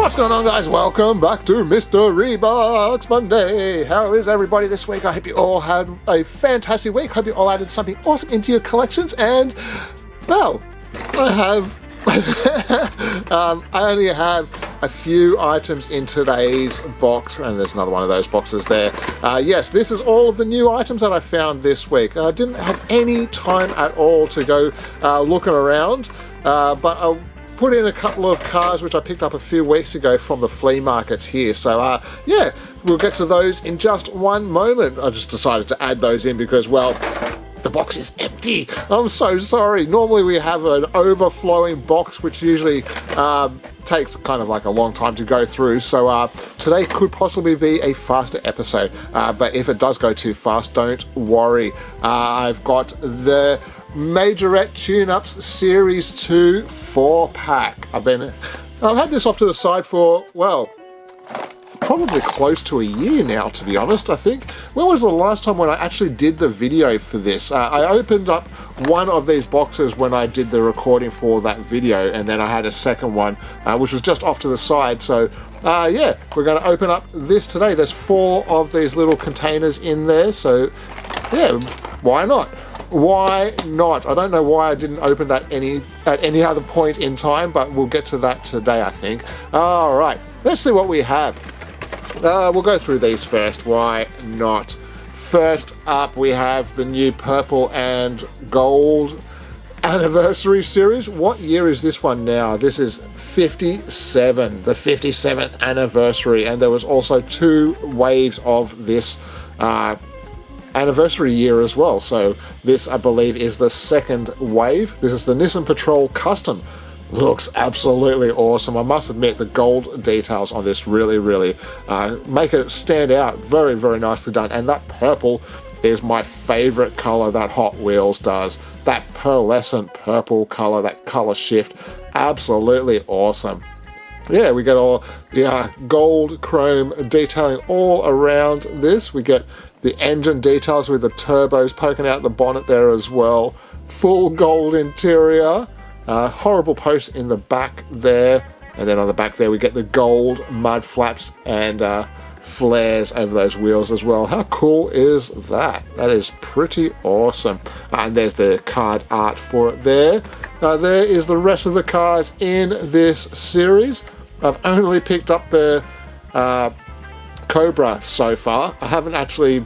What's going on, guys? Welcome back to Mystery Box Monday. How is everybody this week? I hope you all had a fantastic week. Hope you all added something awesome into your collections. And, well, I have... I only have a few items in today's box, and there's another one of those boxes there. Yes, this is all of the new items that I found this week. I didn't have any time at all to go looking around, but I put in a couple of cars which I picked up a few weeks ago from the flea markets here. So yeah, we'll get to those in just one moment. I just decided to add those in because, well, the box is empty. I'm so sorry. Normally we have an overflowing box which usually takes kind of like a long time to go through. So today could possibly be a faster episode. But if it does go too fast, don't worry. I've got the Majorette Tune-Ups Series 2 4-pack. I've had this off to the side for, well, probably close to a year now, to be honest, I think. When was the last time when I actually did the video for this? I opened up one of these boxes when I did the recording for that video, and then I had a second one, which was just off to the side. So, yeah, we're going to open up this today. There's 4 of these little containers in there, so, yeah, why not? Why not? I don't know why I didn't open that at any other point in time, but we'll get to that today, I think. All right, let's see what we have. We'll go through these first. Why not? First up, we have the new purple and gold anniversary series. What year is this one now? This is 57, the 57th anniversary, and there was also 2 waves of this anniversary year as well. So this, I believe, is the 2nd wave. This is the Nissan Patrol Custom. Looks absolutely awesome. I must admit, the gold details on this really make it stand out. Very, very nicely done. And that purple is my favorite color that Hot Wheels does. That pearlescent purple color, that color shift, absolutely awesome. Yeah, we get all the gold chrome detailing all around this. We get the engine details with the turbos poking out the bonnet there as well. Full gold interior. Horrible post in the back there. And then on the back there we get the gold mud flaps and flares over those wheels as well. How cool is that? That is pretty awesome. And there's the card art for it there. There is the rest of the cars in this series. I've only picked up the Cobra so far. I haven't actually...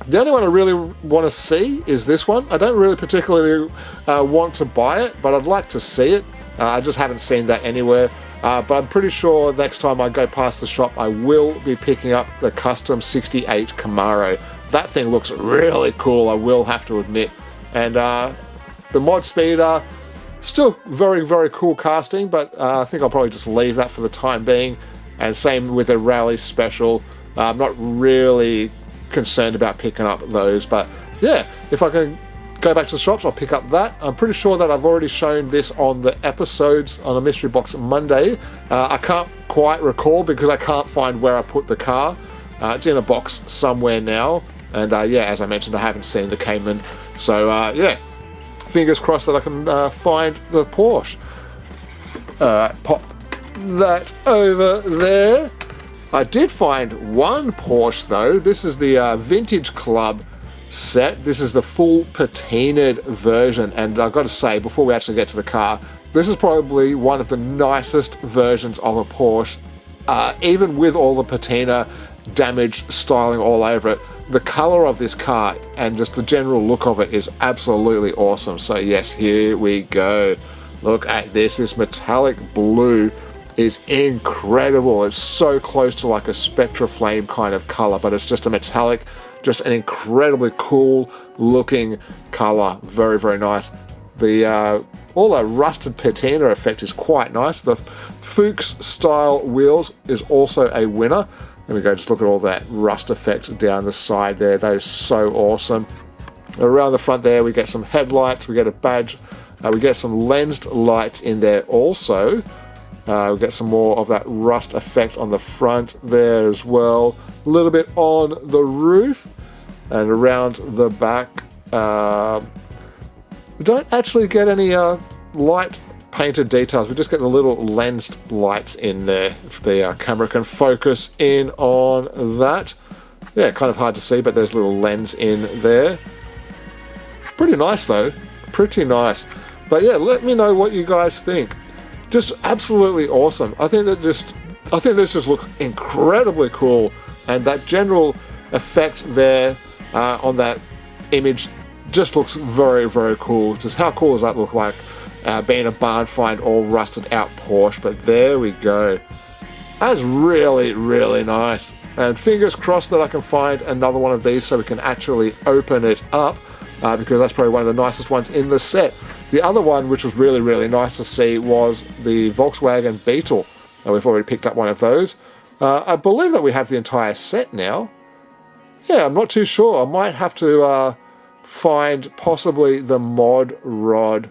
The only one I really want to see is this one. I don't really particularly want to buy it, but I'd like to see it. I just haven't seen that anywhere. But I'm pretty sure next time I go past the shop, I will be picking up the Custom 68 Camaro. That thing looks really cool, I will have to admit. And the Mod Speeder, still very, very cool casting, but I think I'll probably just leave that for the time being. And same with the Rally Special. I'm not really concerned about picking up those, but yeah, if I can go back to the shops, I'll pick up that. I'm pretty sure that I've already shown this on the episodes on the Mystery Box Monday. I can't quite recall because I can't find where I put the car. It's in a box somewhere now, and yeah, as I mentioned, I haven't seen the Cayman, so yeah, fingers crossed that I can find the Porsche. Pop that over there. I did find one Porsche though. This is the Vintage Club set. This is the full patinaed version, and I've got to say, before we actually get to the car, this is probably one of the nicest versions of a Porsche. Even with all the patina damage styling all over it, the color of this car and just the general look of it is absolutely awesome. So yes, here we go. Look at this. This metallic blue is incredible. It's so close to like a Spectra Flame kind of color, but it's just a metallic, just an incredibly cool looking color. Very, very nice. The all the rusted patina effect is quite nice. The Fuchs style wheels is also a winner. There we go, just look at all that rust effect down the side there. That is so awesome. Around the front there we get some headlights, we get a badge, we get some lensed lights in there also. We get some more of that rust effect on the front there as well. A little bit on the roof and around the back. We don't actually get any light painted details. We just get the little lensed lights in there. If the camera can focus in on that. Yeah, kind of hard to see, but there's a little lens in there. Pretty nice though, pretty nice. But yeah, let me know what you guys think. Just absolutely awesome. I think this just looks incredibly cool, and that general effect there on that image just looks very, very cool. Just how cool does that look like being a barn find all rusted out Porsche? But there we go. That's really, really nice. And fingers crossed that I can find another one of these so we can actually open it up, because that's probably one of the nicest ones in the set. The other one, which was really, really nice to see, was the Volkswagen Beetle. We've already picked up one of those. I believe that we have the entire set now. Yeah, I'm not too sure. I might have to find possibly the Mod Rod,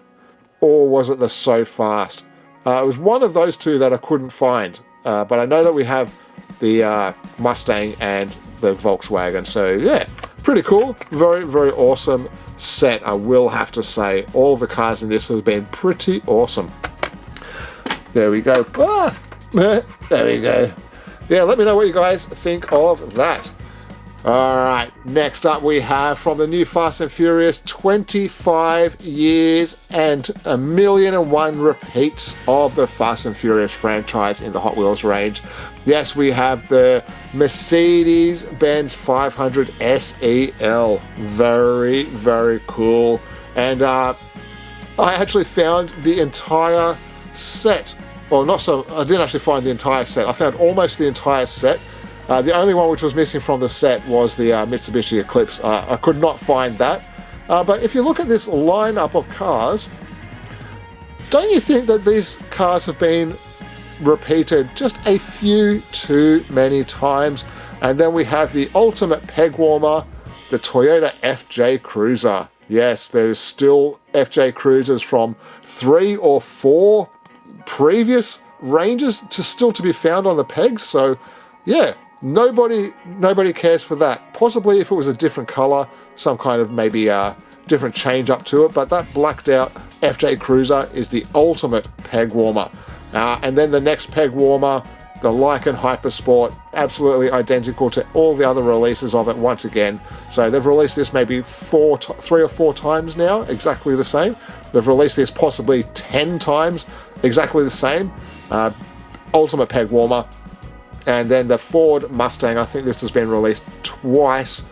or was it the So Fast? It was one of those two that I couldn't find. But I know that we have the Mustang and the Volkswagen. So yeah, pretty cool. Very, very awesome set, I will have to say. All of the cars in this have been pretty awesome. There we go. There we go. Yeah, let me know what you guys think of that. Alright, next up we have from the new Fast and Furious, 25 years and 1,000,001 repeats of the Fast and Furious franchise in the Hot Wheels range. Yes, we have the Mercedes-Benz 500 SEL. Very, very cool. And I actually found the entire set. Well, I didn't actually find the entire set. I found almost the entire set. The only one which was missing from the set was the Mitsubishi Eclipse. I could not find that. But if you look at this lineup of cars, don't you think that these cars have been repeated just a few too many times? And then we have the ultimate peg warmer, the Toyota FJ Cruiser. Yes, there's still FJ Cruisers from 3 or 4 previous ranges still to be found on the pegs. So yeah, nobody cares for that. Possibly if it was a different color, some kind of maybe different change up to it, but that blacked out FJ Cruiser is the ultimate peg warmer. And then the next peg warmer, the Lykan Hypersport, absolutely identical to all the other releases of it once again. So they've released this maybe 3 or 4 times now, exactly the same. They've released this possibly 10 times, exactly the same. Ultimate peg warmer. And then the Ford Mustang, I think this has been released twice,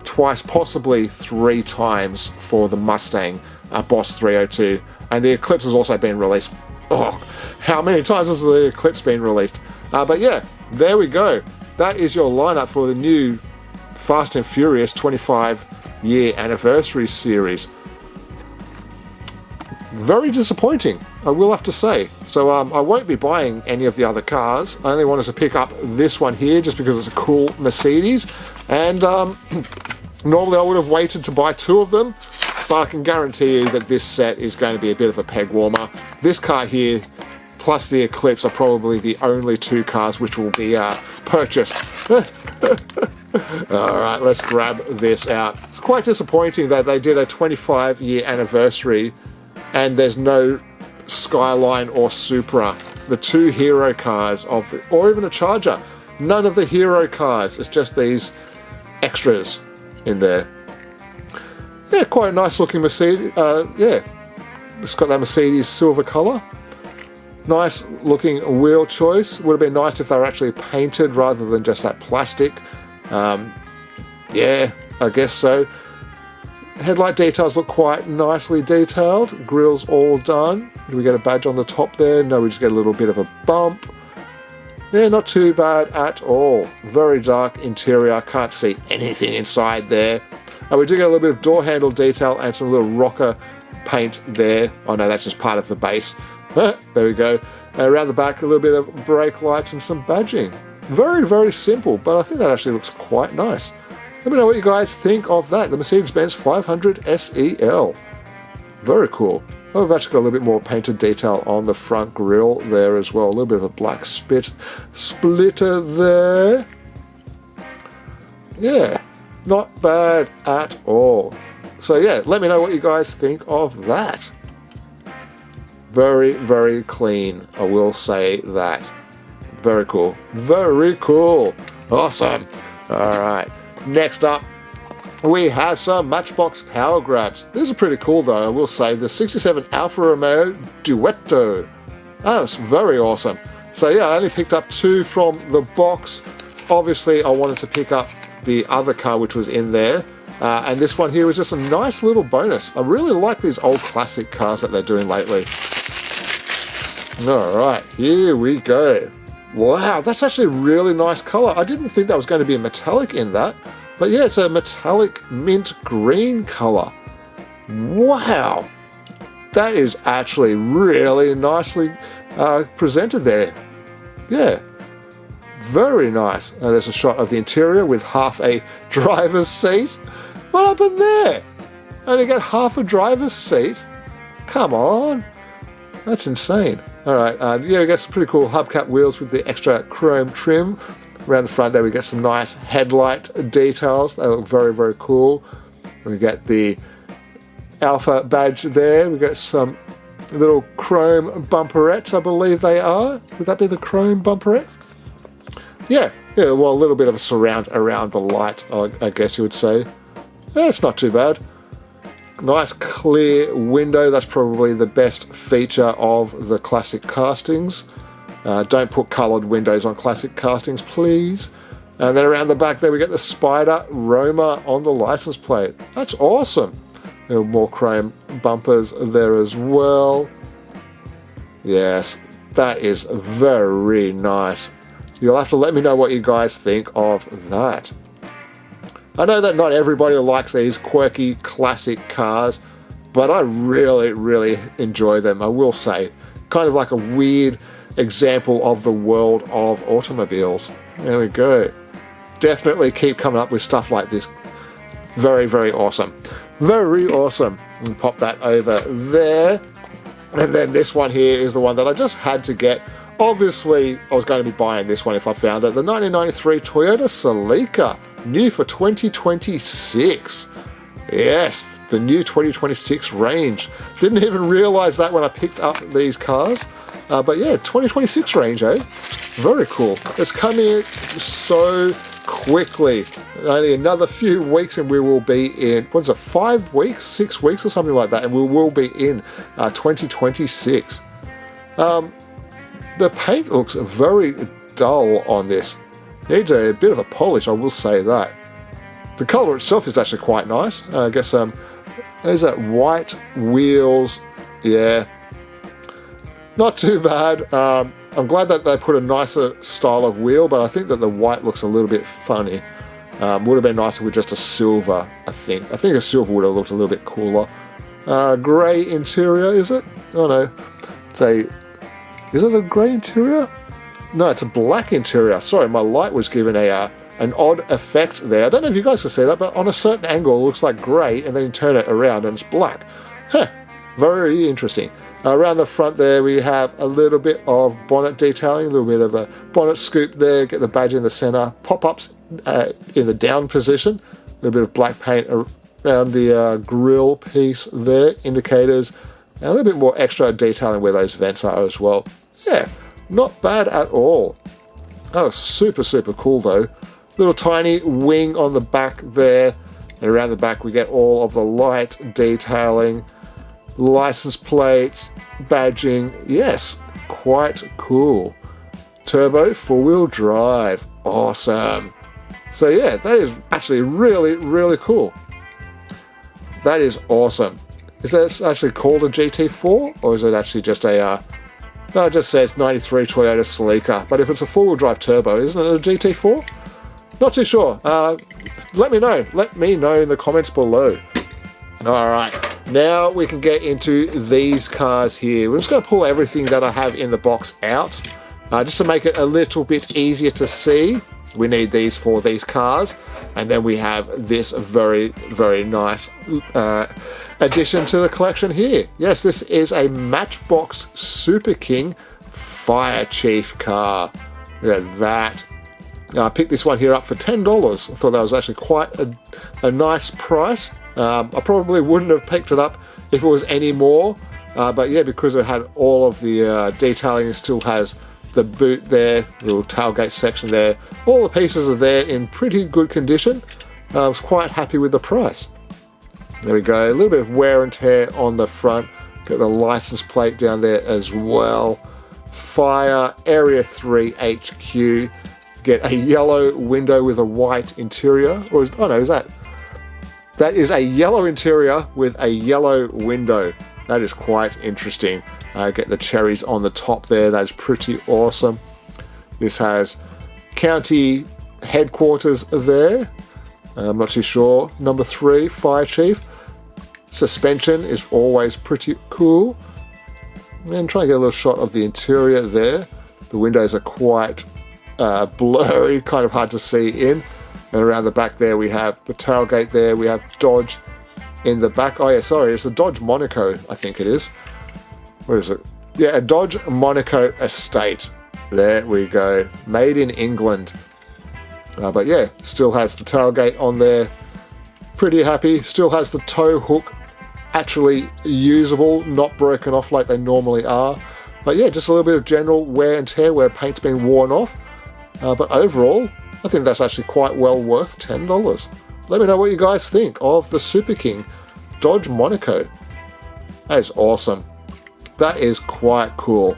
possibly 3 times for the Mustang Boss 302. And the Eclipse has also been released. Oh, how many times has the Eclipse been released? But yeah, there we go. That is your lineup for the new Fast and Furious 25-year anniversary series. Very disappointing, I will have to say. So I won't be buying any of the other cars. I only wanted to pick up this one here just because it's a cool Mercedes. And normally I would have waited to buy 2 of them, but I can guarantee you that this set is going to be a bit of a peg warmer. This car here, plus the Eclipse, are probably the only 2 cars which will be purchased. Alright, let's grab this out. It's quite disappointing that they did a 25-year anniversary and there's no Skyline or Supra, the 2 hero cars or even a Charger. None of the hero cars. It's just these extras in there. Yeah, quite a nice looking Mercedes. Yeah, it's got that Mercedes silver color. Nice looking wheel choice. Would have been nice if they were actually painted rather than just that plastic. Yeah, I guess so. Headlight details look quite nicely detailed. Grill's all done. Do we get a badge on the top there? No, we just get a little bit of a bump. Yeah, not too bad at all. Very dark interior. Can't see anything inside there. We do get a little bit of door handle detail and some little rocker paint there. Oh no, that's just part of the base. There we go. Around the back, a little bit of brake lights and some badging. Very, very simple, but I think that actually looks quite nice. Let me know what you guys think of that. The Mercedes-Benz 500 SEL. Very cool. Oh, we've actually got a little bit more painted detail on the front grille there as well. A little bit of a black splitter there. Yeah, not bad at all. So yeah, let me know what you guys think of that. Very, very clean, I will say that. Very cool. Very cool. Awesome. Alright, next up, we have some Matchbox power grabs. These are pretty cool though, I will say. The 67 Alfa Romeo Duetto. Oh, it's very awesome. So yeah, I only picked up 2 from the box. Obviously, I wanted to pick up the other car which was in there. And this one here was just a nice little bonus. I really like these old classic cars that they're doing lately. Alright, here we go. Wow, that's actually a really nice colour. I didn't think that was going to be a metallic in that. But yeah, it's a metallic mint green colour. Wow. That is actually really nicely presented there. Yeah. Very nice. There's a shot of the interior with half a driver's seat. What happened there? Only got half a driver's seat? Come on. That's insane. Alright, yeah, we got some pretty cool hubcap wheels with the extra chrome trim. Around the front there we get some nice headlight details. They look very, very cool. We get the Alpha badge there. We got some little chrome bumperettes, I believe they are. Would that be the chrome bumperette? Yeah, well, a little bit of a surround around the light, I guess you would say. Yeah, it's not too bad. Nice clear window. That's probably the best feature of the classic castings. Don't put coloured windows on classic castings, please. And then around the back there we get the Spider Roma on the license plate. That's awesome. There are more chrome bumpers there as well. Yes, that is very nice. You'll have to let me know what you guys think of that. I know that not everybody likes these quirky classic cars, but I really, really enjoy them, I will say. Kind of like a weird example of the world of automobiles. There we go. Definitely keep coming up with stuff like this. Very, very awesome. Very awesome. And pop that over there. And then this one here is the one that I just had to get. Obviously, I was going to be buying this one if I found it. The 1993 Toyota Celica. New for 2026. Yes, the new 2026 range. Didn't even realise that when I picked up these cars. But yeah, 2026 range, eh? Very cool. It's coming so quickly. Only another few weeks and we will be in, what is it, 5 weeks, 6 weeks or something like that, and we will be in 2026. The paint looks very dull on this. Needs a bit of a polish, I will say that. The colour itself is actually quite nice. I guess there's that white wheels. Yeah, not too bad. I'm glad that they put a nicer style of wheel, but I think that the white looks a little bit funny. Would have been nicer with just a silver, I think. I think a silver would have looked a little bit cooler. Grey interior, is it? Oh no. Is it a grey interior? No, it's a black interior. Sorry, my light was given an odd effect there. I don't know if you guys can see that, but on a certain angle it looks like grey, and then you turn it around and it's black. Huh, very interesting. Around the front there we have a little bit of bonnet detailing, a little bit of a bonnet scoop there, get the badge in the centre, pop-ups in the down position, a little bit of black paint around the grille piece there, indicators, and a little bit more extra detailing where those vents are as well. Yeah, not bad at all. Oh, super, super cool though. Little tiny wing on the back there, and around the back we get all of the light detailing, license plates, badging. Yes, quite cool. Turbo 4-wheel drive. Awesome. So yeah, that is actually really, really cool. That is awesome. Is that actually called a GT4, or is it actually just a no, it just says 93 Toyota Celica, but if it's a 4-wheel drive turbo, isn't it a GT4? Not too sure. Let me know in the comments below. Alright, now we can get into these cars here. We're just going to pull everything that I have in the box out, just to make it a little bit easier to see. We need these for these cars, and then we have this very, very nice addition to the collection here. Yes, this is a Matchbox Super King Fire Chief car. Look at that. I picked this one here up for $10. I thought that was actually quite a nice price. I probably wouldn't have picked it up if it was any more, but yeah, because it had all of the detailing, it still has the boot there, little tailgate section there. All the pieces are there in pretty good condition. I was quite happy with the price. There we go, a little bit of wear and tear on the front. Got the license plate down there as well. Fire Area 3 HQ. Get a yellow window with a white interior. Or is, oh no, is that is a yellow interior with a yellow window. That is quite interesting. Get the cherries on the top there. That is pretty awesome. This has county headquarters there. I'm not too sure. Number 3, Fire Chief. Suspension is always pretty cool. And try and get a little shot of the interior there. The windows are quite blurry, kind of hard to see in. And around the back there we have the tailgate there. We have Dodge in the back. Oh yeah, sorry, it's a Dodge Monaco, I think it is. What is it? Yeah, a Dodge Monaco Estate. There we go. Made in England. But yeah, still has the tailgate on there. Pretty happy. Still has the tow hook actually usable, not broken off like they normally are. But yeah, just a little bit of general wear and tear where paint's been worn off. But overall, I think that's actually quite well worth $10. Let me know what you guys think of the Super King Dodge Monaco. That is awesome. That is quite cool.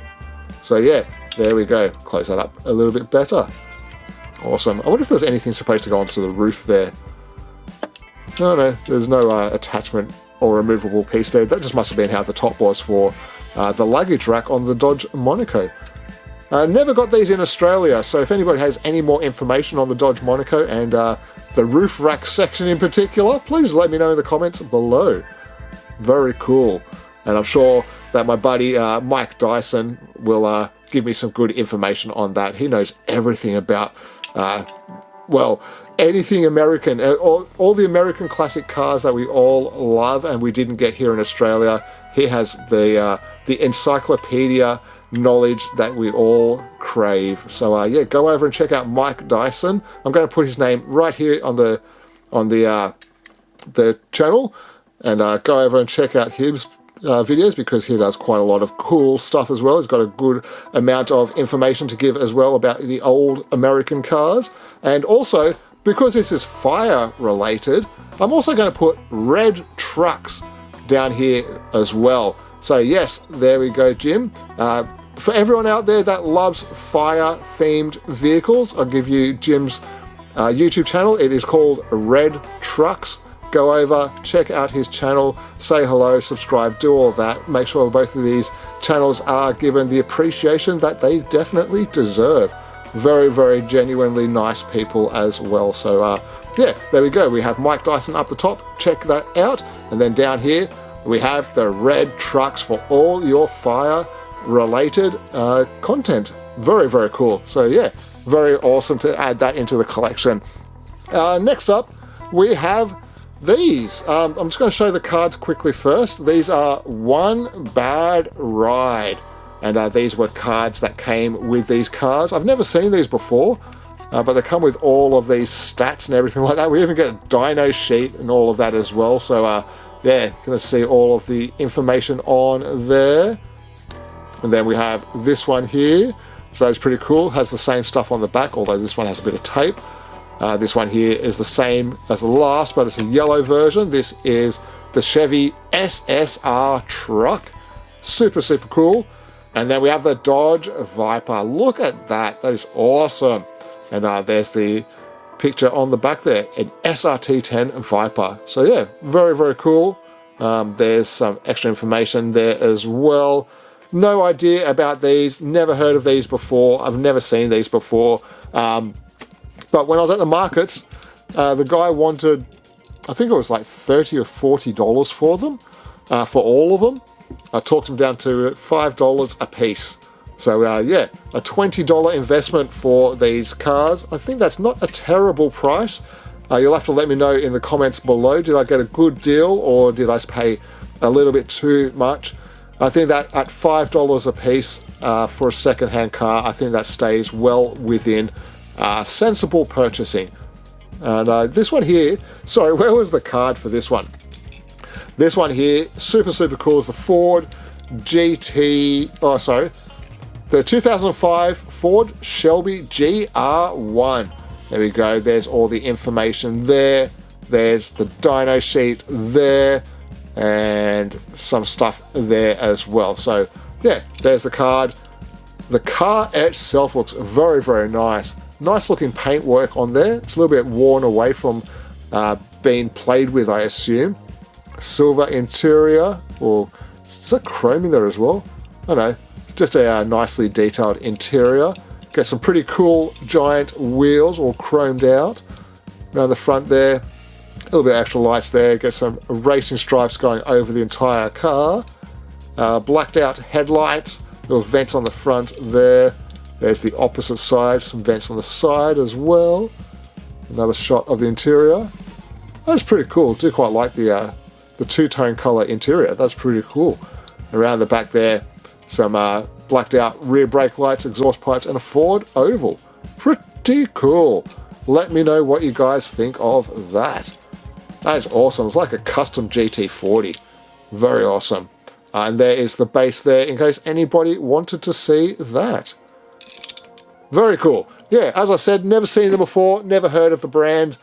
So yeah, there we go. Close that up a little bit better. Awesome. I wonder if there's anything supposed to go onto the roof there. No, there's no attachment or removable piece there. That just must have been how the top was for the luggage rack on the Dodge Monaco. Never got these in Australia, so if anybody has any more information on the Dodge Monaco and the roof rack section in particular, please let me know in the comments below. Very cool. And I'm sure that my buddy Mike Dyson will give me some good information on that. He knows everything about well, anything American, all the American classic cars that we all love and we didn't get here in Australia. He has the encyclopedia knowledge that we all crave. So yeah, go over and check out Mike Dyson. I'm going to put his name right here on the channel, and go over and check out his videos because he does quite a lot of cool stuff as well. He's got a good amount of information to give as well about the old American cars. And also, because this is fire related, I'm also going to put red trucks down here as well. So yes, there we go, Jim. For everyone out there that loves fire themed vehicles, I'll give you Jim's YouTube channel. It is called Red Trucks. Go over, check out his channel, say hello, subscribe, do all that. Make sure both of these channels are given the appreciation that they definitely deserve. Very, very genuinely nice people as well. So yeah, there we go. We have Mike Dyson up the top. Check that out. And then down here, we have the red trucks for all your fire related content. Very, very cool. So yeah, very awesome to add that into the collection. Next up, we have these. I'm just going to show the cards quickly first. These are One Bad Ride. And these were cards that came with these cars. I've never seen these before, but they come with all of these stats and everything like that. We even get a dyno sheet and all of that as well. So yeah, you're going to see all of the information on there. And then we have this one here. So it's pretty cool. Has the same stuff on the back, although this one has a bit of tape. This one here is the same as the last, but it's a yellow version. This is the Chevy SSR truck. Super, super cool. And then we have the Dodge Viper. Look at that. That is awesome. And there's the picture on the back there, an SRT10 Viper. So yeah, very, very cool. There's some extra information there as well. No idea about these. Never heard of these before. I've never seen these before. But when I was at the markets, the guy wanted, I think it was like $30 or $40 for them, for all of them. I talked them down to $5 a piece. So yeah, a $20 investment for these cars. I think that's not a terrible price. You'll have to let me know in the comments below. Did I get a good deal or did I pay a little bit too much? I think that at $5 a piece for a second-hand car, I think that stays well within sensible purchasing. And this one here, sorry, where was the card for this one? This one here, super, super cool, is the Ford the 2005 Ford Shelby GR1. There we go. There's all the information there. There's the dyno sheet there, and some stuff there as well. So yeah, there's the card. The car itself looks very, very nice. Nice looking paintwork on there. It's a little bit worn away from being played with, I assume. Silver interior, or is that chrome in there as well? I don't know. It's just a nicely detailed interior. Got some pretty cool giant wheels, all chromed out. Around the front there, a little bit of extra lights there. Get some racing stripes going over the entire car. Blacked out headlights, little vents on the front there. There's the opposite side, some vents on the side as well. Another shot of the interior. That's pretty cool. Do quite like the two-tone color interior. That's pretty cool. Around the back there, some blacked out rear brake lights, exhaust pipes, and a Ford oval. Pretty cool. Let me know what you guys think of that. That is awesome. It's like a custom GT40. Very awesome. And there is the base there in case anybody wanted to see that. Very cool. Yeah, as I said, never seen them before, never heard of the brand.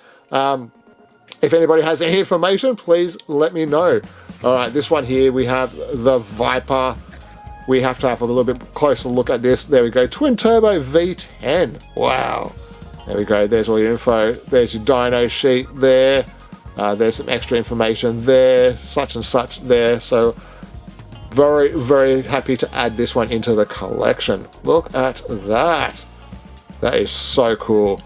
If anybody has any information, please let me know. All right, this one here, we have the Viper. We have to have a little bit closer look at this. There we go, twin turbo V10. Wow. There we go, there's all your info. There's your dyno sheet there. There's some extra information there, such and such there. So very, very happy to add this one into the collection. Look at that. That is so cool.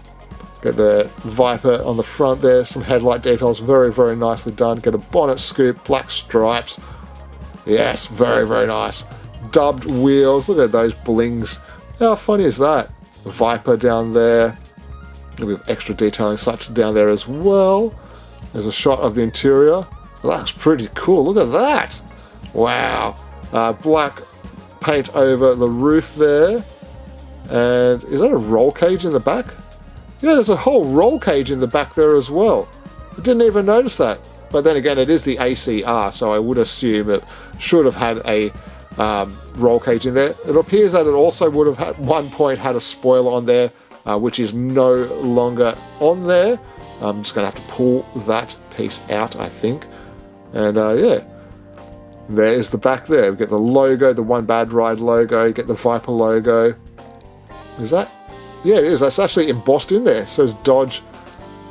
Get the Viper on the front there, some headlight details, very, very nicely done. Get a bonnet scoop, black stripes. Yes, very, very nice. Dubbed wheels, look at those blings. How funny is that? The Viper down there. With extra detailing such down there as well. There's a shot of the interior. That's pretty cool, look at that. Wow. Black paint over the roof there. And is that a roll cage in the back? Yeah, there's a whole roll cage in the back there as well. I didn't even notice that. But then again, it is the ACR, so I would assume it should have had a roll cage in there. It appears that it also would have at one point had a spoiler on there, which is no longer on there. I'm just going to have to pull that piece out, I think. And yeah, there's the back there. We get the logo, the One Bad Ride logo, you get the Viper logo. Is that? Yeah, it is. That's actually embossed in there. It says Dodge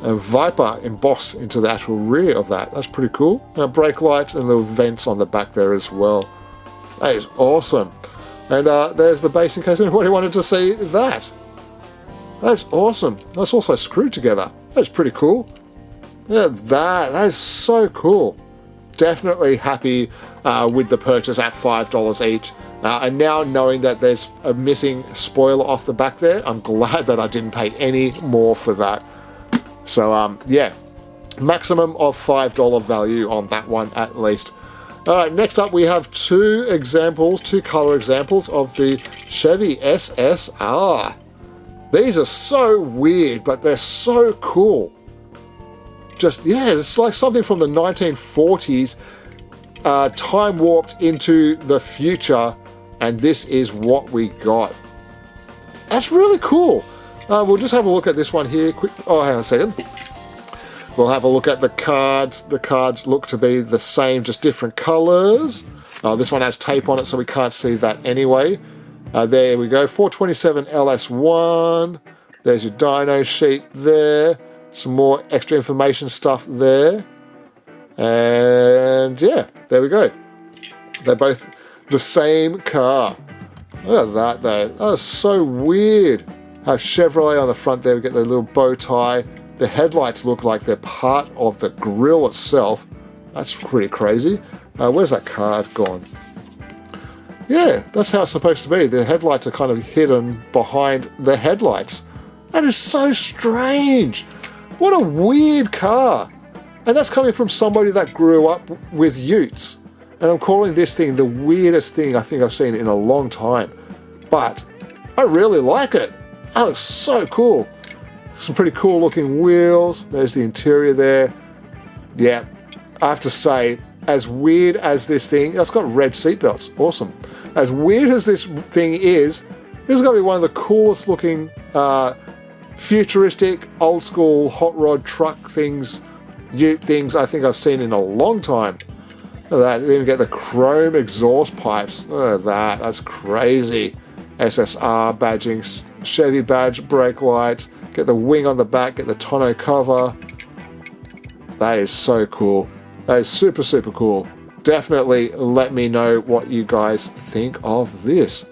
and Viper embossed into the actual rear of that. That's pretty cool. Brake lights and little vents on the back there as well. That is awesome. And there's the base in case anybody wanted to see that. That's awesome. That's also screwed together. That's pretty cool. Yeah, that is so cool. Definitely happy with the purchase at $5 each. And now knowing that there's a missing spoiler off the back there, I'm glad that I didn't pay any more for that. So yeah, maximum of $5 value on that one at least. Alright, next up we have two color examples of the Chevy SSR. These are so weird, but they're so cool. Just, yeah, it's like something from the 1940s, time warped into the future, and this is what we got. That's really cool. We'll just have a look at this one here. Oh, hang on a second. We'll have a look at the cards. The cards look to be the same, just different colors. This one has tape on it, so we can't see that anyway. There we go, 427 LS1. There's your dyno sheet there. Some more extra information stuff there. And yeah, there we go. They're both the same car. Look at that though. That is so weird. Have Chevrolet on the front there. We get the little bow tie. The headlights look like they're part of the grille itself. That's pretty crazy. Where's that card gone? Yeah, that's how it's supposed to be. The headlights are kind of hidden behind the headlights. That is so strange. What a weird car. And that's coming from somebody that grew up with utes. And I'm calling this thing the weirdest thing I think I've seen in a long time. But I really like it. That looks so cool. Some pretty cool looking wheels. There's the interior there. Yeah, I have to say, as weird as this thing, it's got red seatbelts, awesome. As weird as this thing is, this is going to be one of the coolest looking futuristic, old school hot rod truck things, ute things I think I've seen in a long time. Look at that, we even get the chrome exhaust pipes. Look at that, that's crazy. SSR badging, Chevy badge, brake lights, get the wing on the back, get the tonneau cover. That is so cool. That is super, super cool. Definitely let me know what you guys think of this.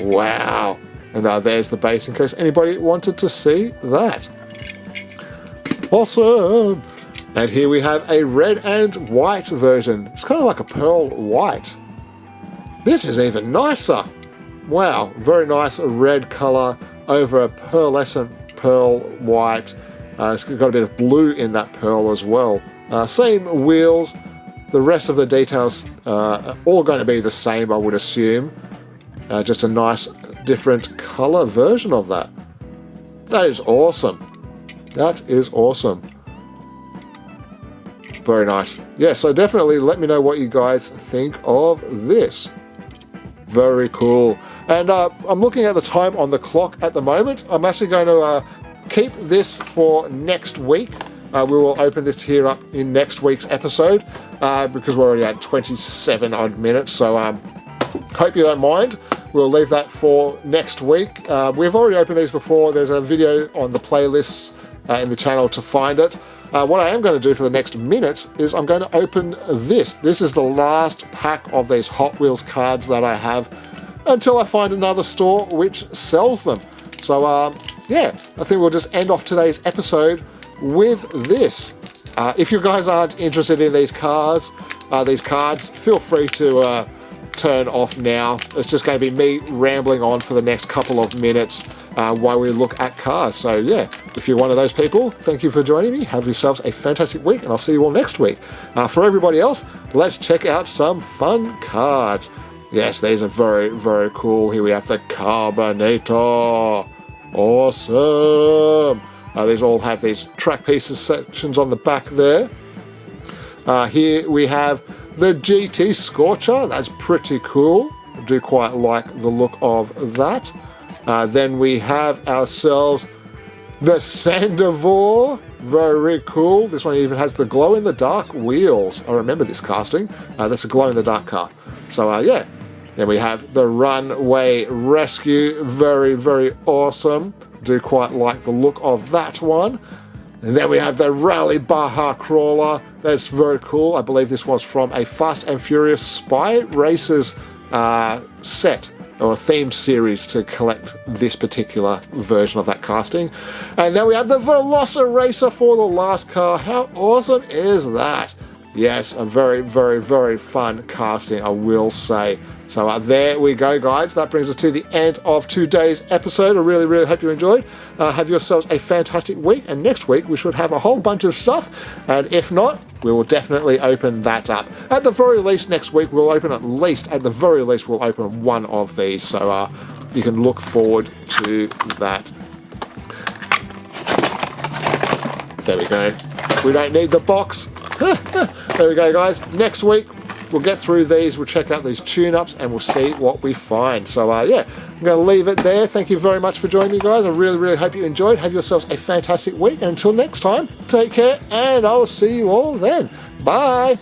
Wow. And there's the base in case anybody wanted to see that. Awesome. And here we have a red and white version. It's kind of like a pearl white. This is even nicer. Wow, very nice red color over a pearlescent pearl white. It's got a bit of blue in that pearl as well. Same wheels. The rest of the details are all going to be the same, I would assume. Just a nice, different color version of that. That is awesome. That is awesome. Very nice. Yeah, so definitely let me know what you guys think of this. Very cool. And I'm looking at the time on the clock at the moment. I'm actually going to keep this for next week. We will open this here up in next week's episode because we're already at 27 odd minutes. So hope you don't mind. We'll leave that for next week. We've already opened these before. There's a video on the playlists in the channel to find it. What I am going to do for the next minute is I'm going to open this. This is the last pack of these Hot Wheels cards that I have until I find another store which sells them. So yeah, I think we'll just end off today's episode with this. If you guys aren't interested in these cards, feel free to turn off now. It's just going to be me rambling on for the next couple of minutes while we look at cars. So yeah, if you're one of those people, thank you for joining me. Have yourselves a fantastic week, and I'll see you all next week. For everybody else, let's check out some fun cards. Yes, these are very, very cool. Here we have the Carbonator. Awesome. These all have these track pieces sections on the back there. Here we have the GT Scorcher. That's pretty cool. I do quite like the look of that. Then we have ourselves the Sandivore. Very cool. This one even has the glow-in-the-dark wheels. I remember this casting. That's a glow-in-the-dark car. So yeah. Then we have the Runway Rescue. Very, very awesome. Do quite like the look of that one. And then we have the Rally Baja Crawler. That's very cool. I believe this was from a Fast and Furious Spy Racers set or a themed series to collect this particular version of that casting. And then we have the Velociracer for the last car. How awesome is that? Yes, a very, very, very fun casting, I will say. So there we go, guys. That brings us to the end of today's episode. I really, really hope you enjoyed. Have yourselves a fantastic week. And next week, we should have a whole bunch of stuff. And if not, we will definitely open that up. At the very least, next week, we'll open at the very least, we'll open one of these. So you can look forward to that. There we go. We don't need the box. There we go, guys. Next week, we'll get through these, we'll check out these tune-ups, and we'll see what we find. So, yeah, I'm going to leave it there. Thank you very much for joining me, guys. I really, really hope you enjoyed. Have yourselves a fantastic week. And until next time, take care, and I'll see you all then. Bye.